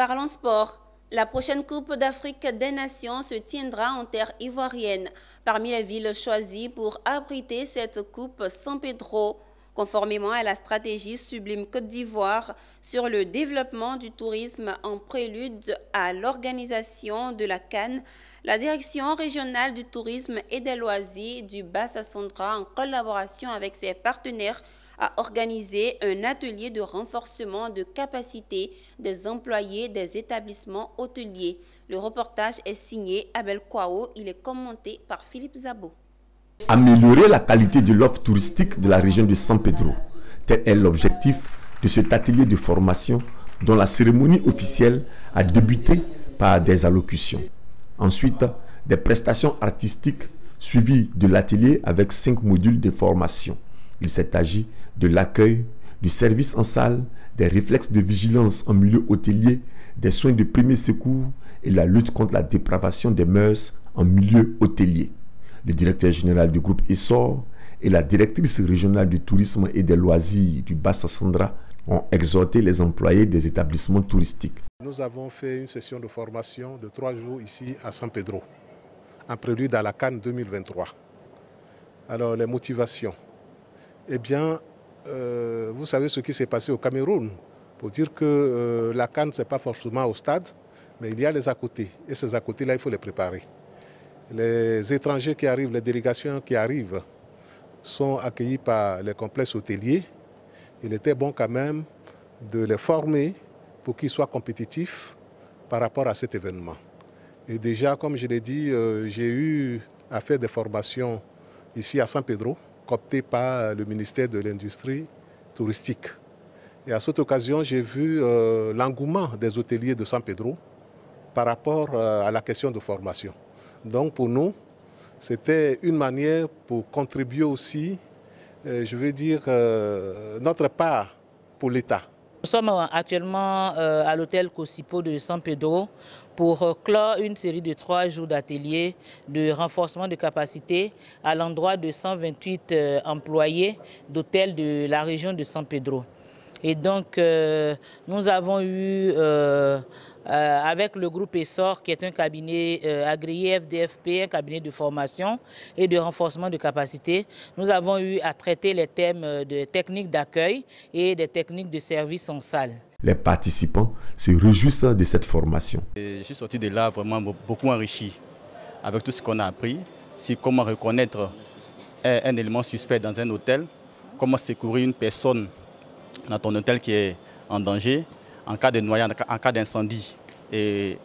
Parlons sport. La prochaine Coupe d'Afrique des Nations se tiendra en terre ivoirienne. Parmi les villes choisies pour abriter cette Coupe, San Pedro, conformément à la stratégie Sublime Côte d'Ivoire sur le développement du tourisme en prélude à l'organisation de la CAN, la Direction régionale du tourisme et des loisirs du Bas-Sassandra, en collaboration avec ses partenaires, a organisé un atelier de renforcement de capacité des employés des établissements hôteliers. Le reportage est signé Abel Kwao, il est commenté par Philippe Zabo. Améliorer la qualité de l'offre touristique de la région de San Pedro. Tel est l'objectif de cet atelier de formation dont la cérémonie officielle a débuté par des allocutions. Ensuite, des prestations artistiques suivies de l'atelier avec 5 modules de formation. Il s'est agi de l'accueil, du service en salle, des réflexes de vigilance en milieu hôtelier, des soins de premier secours et la lutte contre la dépravation des mœurs en milieu hôtelier. Le directeur général du groupe Essor et la directrice régionale du tourisme et des loisirs du Bas-Sassandra ont exhorté les employés des établissements touristiques. Nous avons fait une session de formation de 3 jours ici à San Pedro, en prélude à la CAN 2023. Alors les motivations. Eh bien, vous savez ce qui s'est passé au Cameroun, pour dire que la CAN, ce n'est pas forcément au stade, mais il y a les à côté. Et ces à côté-là, il faut les préparer. Les étrangers qui arrivent, les délégations qui arrivent, sont accueillis par les complexes hôteliers. Il était bon quand même de les former pour qu'ils soient compétitifs par rapport à cet événement. Et déjà, comme je l'ai dit, j'ai eu à faire des formations ici à San Pedro, cooptées par le ministère de l'Industrie touristique. Et à cette occasion, j'ai vu l'engouement des hôteliers de San Pedro par rapport à la question de formation. Donc pour nous, c'était une manière pour contribuer aussi, je veux dire, notre part pour l'État. Nous sommes actuellement à l'hôtel Cosipo de San Pedro pour clore une série de 3 jours d'ateliers de renforcement de capacité à l'endroit de 128 employés d'hôtels de la région de San Pedro. Et donc, nous avons eu, avec le groupe Essor, qui est un cabinet agréé FDFP, un cabinet de formation et de renforcement de capacité, nous avons eu à traiter les thèmes de techniques d'accueil et des techniques de service en salle. Les participants se réjouissent de cette formation. Je suis sorti de là vraiment beaucoup enrichi avec tout ce qu'on a appris, sur comment reconnaître un élément suspect dans un hôtel, comment secourir une personne dans ton hôtel qui est en danger, en cas de noyade, en cas d'incendie. Et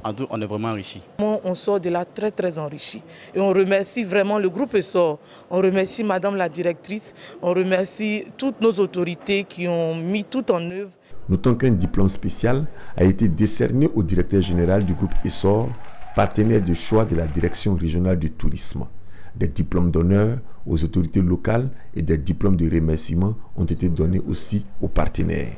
en tout, on est vraiment enrichi. On sort de là très enrichi. Et on remercie vraiment le groupe Essor. On remercie Madame la directrice. On remercie toutes nos autorités qui ont mis tout en œuvre. Notons qu'un diplôme spécial a été décerné au directeur général du groupe Essor, partenaire de choix de la direction régionale du tourisme. Des diplômes d'honneur aux autorités locales et des diplômes de remerciement ont été donnés aussi aux partenaires.